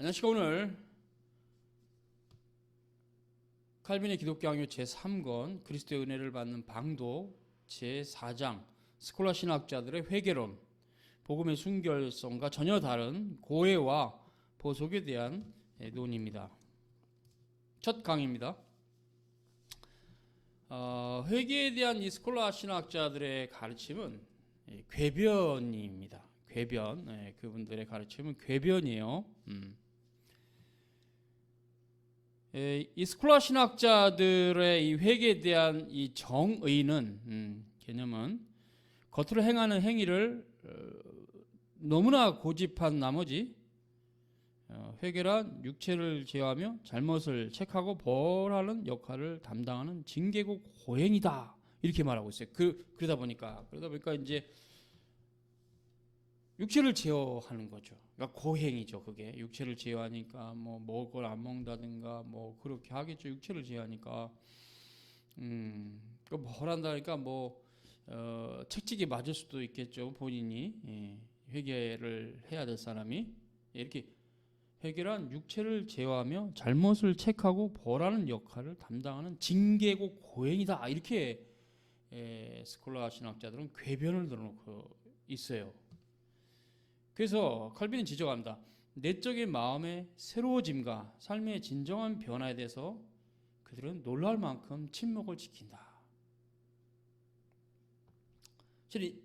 안녕하십니까. 오늘 칼빈의 기독교 강요 제3권 그리스도의 은혜를 받는 방도 제4장 스콜라 신학자들의 회개론, 복음의 순결성과 전혀 다른 고해와 보속에 대한 논의입니다. 첫 강의입니다. 회개에 대한 이 스콜라 신학자들의 가르침은 궤변입니다. 궤변, 그분들의 가르침은 궤변이에요. 이 스콜라 신학자들의 이 회개에 대한 이 정의는 개념은 겉으로 행하는 행위를 너무나 고집한 나머지 회개란 육체를 제어하며 잘못을 체크하고 벌하는 역할을 담당하는 징계고 고행이다, 이렇게 말하고 있어요. 그러다 보니까 이제 육체를 제어하는 거죠. 그러니까 고행이죠. 그게 육체를 제어하니까 뭐 먹을 걸 안 먹는다든가 뭐 그렇게 하겠죠. 육체를 제어하니까 뭘 한다니까 책찍이 맞을 수도 있겠죠. 본인이 회개를 해야 될 사람이 이렇게 회개란 육체를 제어하며 잘못을 체크하고 벌하는 역할을 담당하는 징계고 고행이다, 이렇게 스콜라 신학자들은 궤변을 들어놓고 있어요. 그래서 칼빈은 지적합니다. 내적인 마음의 새로워짐과 삶의 진정한 변화에 대해서 그들은 놀랄 만큼 침묵을 지킨다. 사실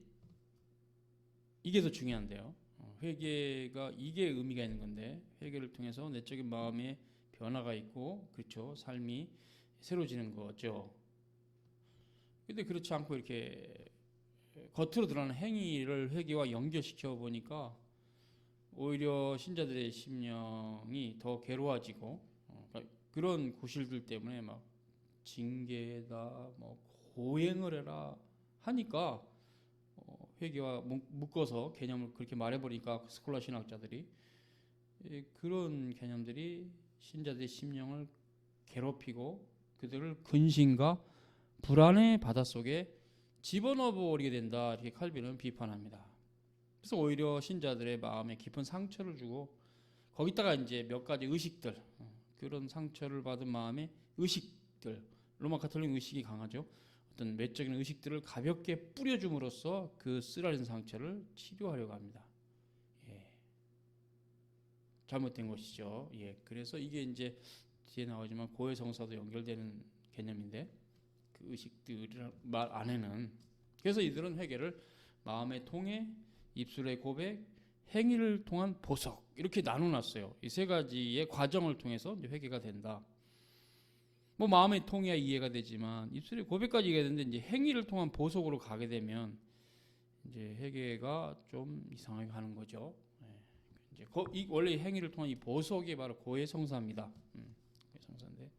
이게 더 중요한데요. 회개가 이게 의미가 있는 건데, 회개를 통해서 내적인 마음의 변화가 있고, 그렇죠, 삶이 새로워지는 거죠. 근데 그렇지 않고 이렇게 겉으로 드러나는 행위를 회개와 연결시켜 보니까 오히려 신자들의 심령이 더 괴로워지고, 그러니까 그런 구실들 때문에 막 징계다, 뭐 고행을 해라 하니까 회개와 묶어서 개념을 그렇게 말해버리니까 스콜라 신학자들이 그런 개념들이 신자들의 심령을 괴롭히고 그들을 근심과 불안의 바닷속에 집어넣어 버리게 된다, 이렇게 칼빈은 비판합니다. 그래서 오히려 신자들의 마음에 깊은 상처를 주고, 거기다가 이제 몇 가지 의식들, 그런 상처를 받은 마음의 의식들, 로마 가톨릭 의식이 강하죠. 어떤 외적인 의식들을 가볍게 뿌려줌으로써 그 쓰라린 상처를 치료하려고 합니다. 잘못된 것이죠. 그래서 이게 이제 뒤에 나오지만 고해성사도 연결되는 개념인데, 그 의식들 말 안에는, 그래서 이들은 회개를 마음의 통해, 입술의 고백, 행위를 통한 보석, 이렇게 나눠놨어요. 이 세 가지의 과정을 통해서 이제 회개가 된다. 뭐 마음의 통해야 이해가 되지만 입술의 고백까지 이해가 되는데, 이제 행위를 통한 보석으로 가게 되면 이제 회개가 좀 이상하게 가는 거죠. 이제 원래 행위를 통한 이 보석이 바로 고해성사입니다. 고해성사인데,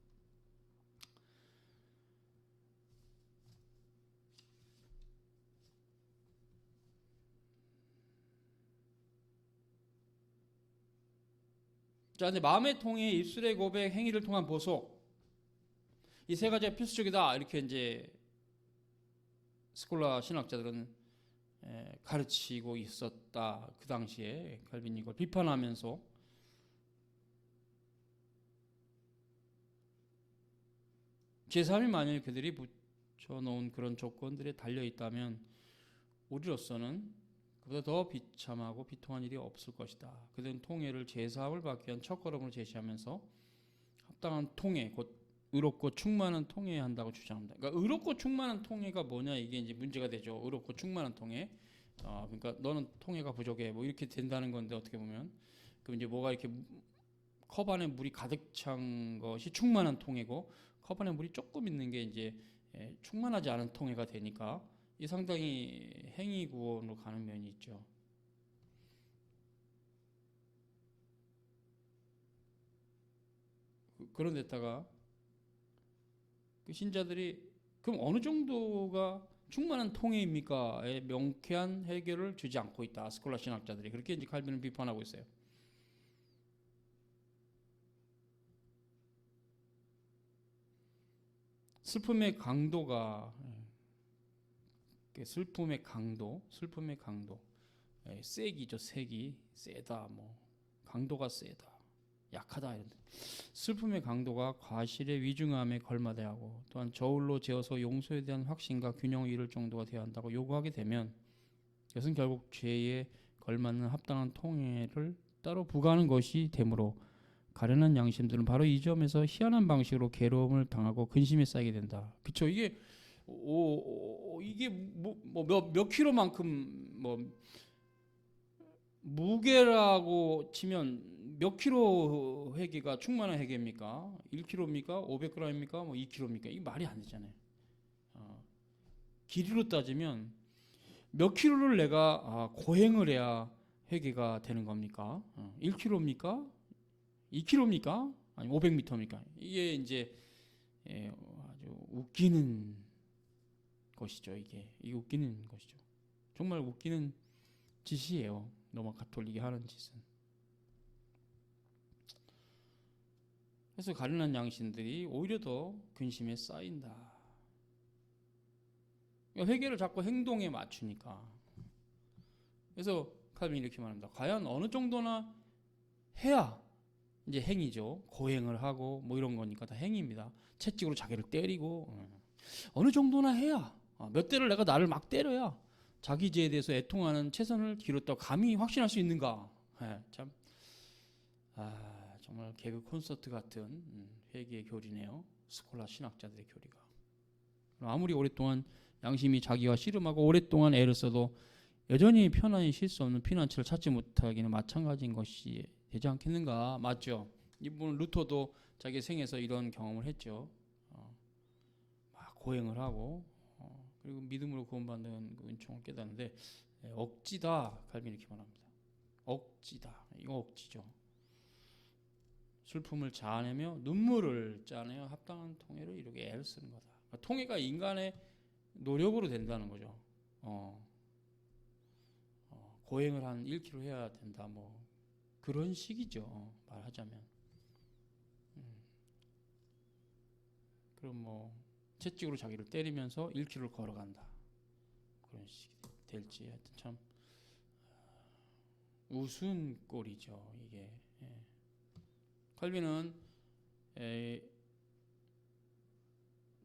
자, 이제 마음의 통해, 입술의 고백, 행위를 통한 보석, 이 세 가지가 필수적이다, 이렇게 이제 스콜라 신학자들은 가르치고 있었다. 그 당시에 칼빈이 이걸 비판하면서, 제3이 만일 그들이 붙여놓은 그런 조건들에 달려 있다면 우리로서는 그보다 더 비참하고 비통한 일이 없을 것이다. 그들은 통해를 제3을 받기 위한 첫걸음으로 제시하면서 합당한 통해, 곧 의롭고 충만한 통해야 한다고 주장합니다. 그러니까 의롭고 충만한 통해가 뭐냐, 이게 이제 문제가 되죠. 의롭고 충만한 통해. 그러니까 너는 통해가 부족해, 뭐 이렇게 된다는 건데, 어떻게 보면 그럼 이제 뭐가 이렇게 컵 안에 물이 가득 찬 것이 충만한 통해고, 컵 안에 물이 조금 있는 게 이제 충만하지 않은 통해가 되니까 이 상당히 행위 구원으로 가는 면이 있죠. 그런 데다가 그 신자들이 그럼 어느 정도가 충만한 통해입니까에 명쾌한 해결을 주지 않고 있다. 스콜라 신학자들이 그렇게 이제 칼빈을 비판하고 있어요. 슬픔의 강도가, 슬픔의 강도, 세기죠. 세기, 세다, 뭐 강도가 세다. 약하다 이런. 슬픔의 강도가 과실의 위중함에 걸맞아야 하고 또한 저울로 재어서 용서에 대한 확신과 균형을 이룰 정도가 되어야 한다고 요구하게 되면 이것은 결국 죄에 걸맞는 합당한 통해를 따로 부과하는 것이 되므로 가련한 양심들은 바로 이 점에서 희한한 방식으로 괴로움을 당하고 근심에 쌓이게 된다. 그쵸? 이게 몇 킬로만큼 무게라고 치면 몇 킬로 회계가 충만한 회계입니까? 1킬로입니까? 500g입니까? 2킬로입니까? 이게 말이 안 되잖아요. 길이로 따지면 몇 킬로를 내가 고행을 해야 회계가 되는 겁니까? 1킬로입니까? 2킬로입니까? 아니 500m입니까? 이게 이제 아주 웃기는 것이죠. 이게 웃기는 것이죠. 정말 웃기는 짓이에요. 로마 가톨릭이 하는 짓은. 그래서 가련한 양심들이 오히려 더 근심에 쌓인다. 회개를 자꾸 행동에 맞추니까. 그래서 칼빈이 이렇게 말합니다. 과연 어느 정도나 해야 이제 행위죠. 고행을 하고 이런 거니까 다 행위입니다. 채찍으로 자기를 때리고 어느 정도나 해야 몇 대를 내가 나를 막 때려야 자기 죄에 대해서 애통하는 최선을 기울였다고 감히 확신할 수 있는가? 참 정말 개그 콘서트 같은 회개의 교리네요. 스콜라 신학자들의 교리가. 아무리 오랫동안 양심이 자기와 씨름하고 오랫동안 애를 써도 여전히 편안히 쉴 수 없는 피난처를 찾지 못하기는 마찬가지인 것이 되지 않겠는가? 맞죠? 이분 루터도 자기 생에서 이런 경험을 했죠. 막 고행을 하고 그리고 믿음으로 구원받는 그 은총을 깨닫는데 억지다. 칼빈이 이렇게 말합니다. 억지다. 이거 억지죠. 슬픔을 자아내며 눈물을 짜내어 합당한 통해를 이루게 애를 쓰는 거다. 그러니까 통해가 인간의 노력으로 된다는 거죠. 고행을 한 1km 해야 된다. 그런 식이죠. 말하자면. 그럼 채찍으로 자기를 때리면서 1km를 걸어간다. 그런 식이 될지 하여튼 참 우스운 꼴이죠. 이게. 칼빈은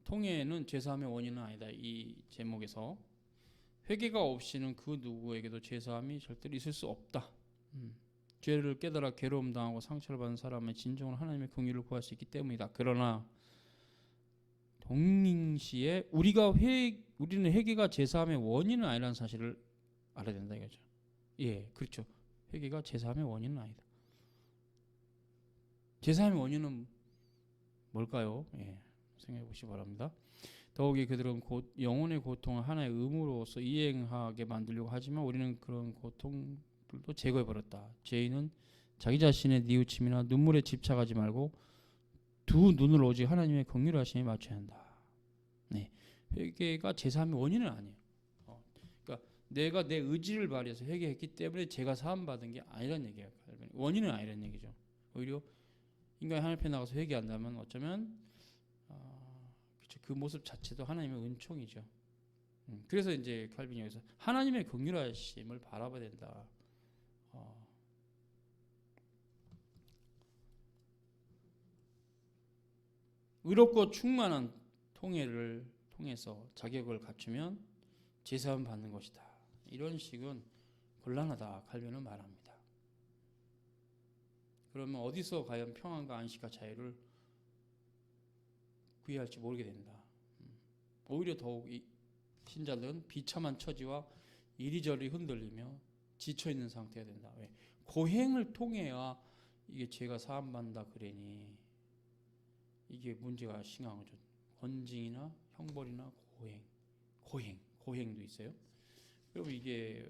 통해는 죄사함의 원인은 아니다. 이 제목에서 회개가 없이는 그 누구에게도 죄사함이 절대로 있을 수 없다. 죄를 깨달아 괴로움 당하고 상처를 받은 사람의 진정으로 하나님의 긍휼을 구할 수 있기 때문이다. 그러나 동시에 우리는 회개가 죄사함의 원인은 아니라는 사실을 알아야 된다 이거죠. 예, 그렇죠. 회개가 죄사함의 원인은 아니다. 죄사함의 원인은 뭘까요? 예, 생각해 보시기 바랍니다. 더욱이 그들은 영혼의 고통을 하나의 의무로서 이행하게 만들려고 하지만 우리는 그런 고통들도 제거해버렸다. 죄인은 자기 자신의 뉘우침이나 눈물에 집착하지 말고 두 눈을 오직 하나님의 긍휼하심에 맞춰야 한다. 네, 회개가 제사함의 원인은 아니에요. 그러니까 내가 내 의지를 발휘해서 회개했기 때문에 죄가 사함받은 게 아니란 얘기예요. 원인은 아니란 얘기죠. 오히려 인간이 하나님 앞에 나가서 회개한다면 어쩌면 그 모습 자체도 하나님의 은총이죠. 그래서 이제 칼빈이 여기서 하나님의 긍휼하심을 바라봐야 된다. 의롭고 충만한 통해를 통해서 자격을 갖추면 제사함 받는 것이다. 이런 식은 곤란하다. 칼빈은 말합니다. 그러면 어디서 과연 평안과 안식과 자유를 구해야 할지 모르게 된다. 오히려 더욱 이 신자들은 비참한 처지와 이리저리 흔들리며 지쳐있는 상태가 된다. 왜? 고행을 통해야 이게 죄가 사함받는다 그러니 이게 문제가 심한 거죠. 권징이나 형벌이나 고행도 있어요. 그러면 이게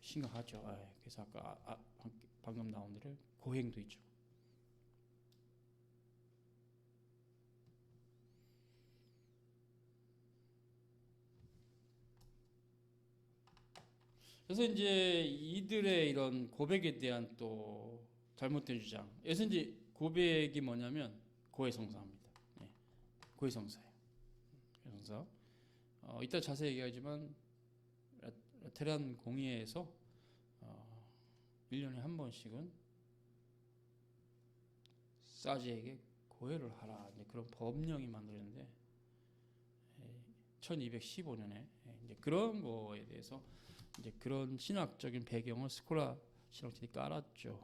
심각하죠. 그래서 아까 방금 나온 대로 고행도 있죠. 그래서 이제 이들의 이런 고백에 대한 또 잘못된 주장. 그래서 이제 고백이 뭐냐면 고해성사입니다. 네, 고해성사예요. 고해성사. 이따 자세히 얘기하지만 라테란 공의회에서 1년에 한 번씩은 사제에게 고해를 하라. 이제 그런 법령이 만들어졌는데 1215년에 이제 그런 거에 대해서 이제 그런 신학적인 배경을 스콜라 신학자들이 깔았죠.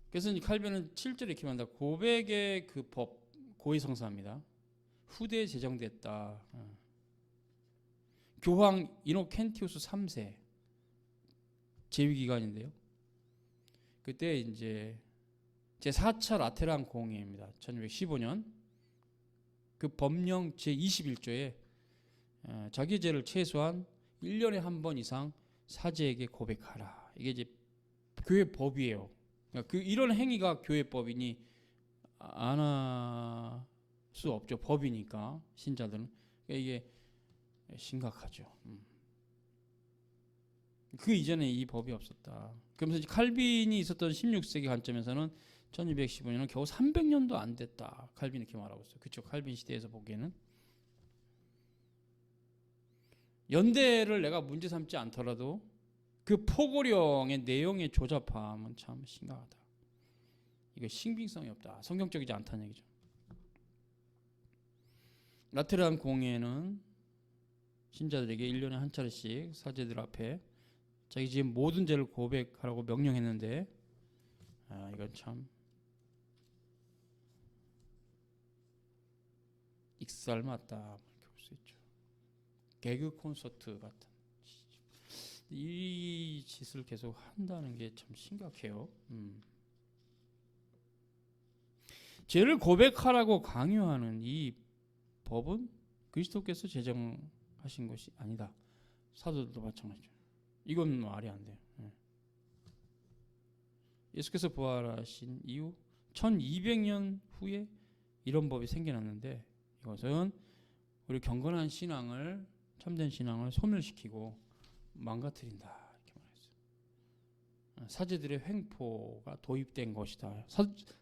그래서 이제 칼빈은 7절에 이렇게 말한다. 고백의 그 법 고해성사입니다. 후대에 제정됐다. 교황 이노켄티우스 3세 재위 기간인데요. 그때 이제 제4차 라테란 공의입니다. 1615년 그 법령 제21조에 자기 죄를 최소한 1년에 한 번 이상 사제에게 고백하라. 이게 이제 교회 법이에요. 그러니까 그 이런 행위가 교회 법이니 안 할 수 없죠. 법이니까 신자들은. 그러니까 이게 심각하죠. 그 이전에 이 법이 없었다. 그러면서 이제 칼빈이 있었던 16세기 관점에서는 1215년은 겨우 300년도 안 됐다. 칼빈이 이렇게 말하고 있어요. 그렇죠. 칼빈 시대에서 보기에는 연대를 내가 문제 삼지 않더라도 그 포고령의 내용의 조잡함은 참 심각하다. 이거 신빙성이 없다. 성경적이지 않다는 얘기죠. 라테란 공회는 신자들에게 1년에 한 차례씩 사제들 앞에 자기 지금 모든 죄를 고백하라고 명령했는데 이건 참 익살맞다 이렇게 볼 수 있죠. 개그 콘서트 같은 이 짓을 계속 한다는 게 참 심각해요. 죄를 고백하라고 강요하는 이 법은 그리스도께서 제정하신 것이 아니다. 사도들도 마찬가지죠. 이건 말이 안 돼요. 예수께서 부활하신 이후 1200년 후에 이런 법이 생겨났는데 이것은 우리 경건한 신앙을 참된 신앙을 소멸시키고 망가뜨린다 이렇게 말했어요. 사제들의 횡포가 도입된 것이다.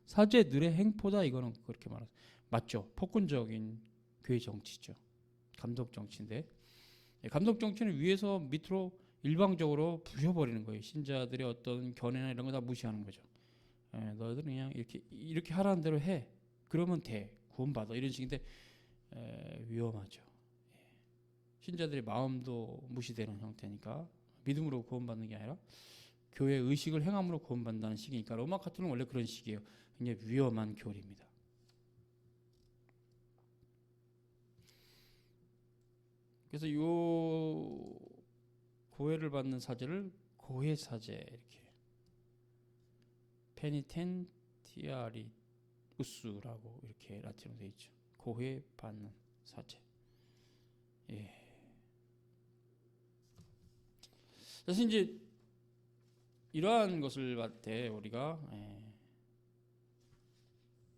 사제들의 횡포다 이거는 그렇게 말했어요. 맞죠? 폭군적인 교회 정치죠. 감독 정치인데 감독 정치는 위에서 밑으로 일방적으로 부셔버리는 거예요. 신자들의 어떤 견해나 이런 거 다 무시하는 거죠. 너희들은 그냥 이렇게 하라는 대로 해. 그러면 돼. 구원받아. 이런 식인데 위험하죠. 신자들의 마음도 무시되는 형태니까 믿음으로 구원받는 게 아니라 교회 의식을 행함으로 구원받는다는 식이니까 로마 카톨릭은 원래 그런 식이에요. 굉장히 위험한 교리입니다. 그래서 요 고해를 받는 사제를 고해 사제 이렇게 페니텐티아리우스라고 이렇게 라틴어로 되어 있죠. 고해 받는 사제. 예. 그래서 이제 이러한 것을 볼 때 우리가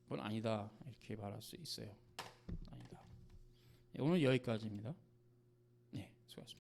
그건 아니다 이렇게 말할 수 있어요. 아니다. 오늘 여기까지입니다.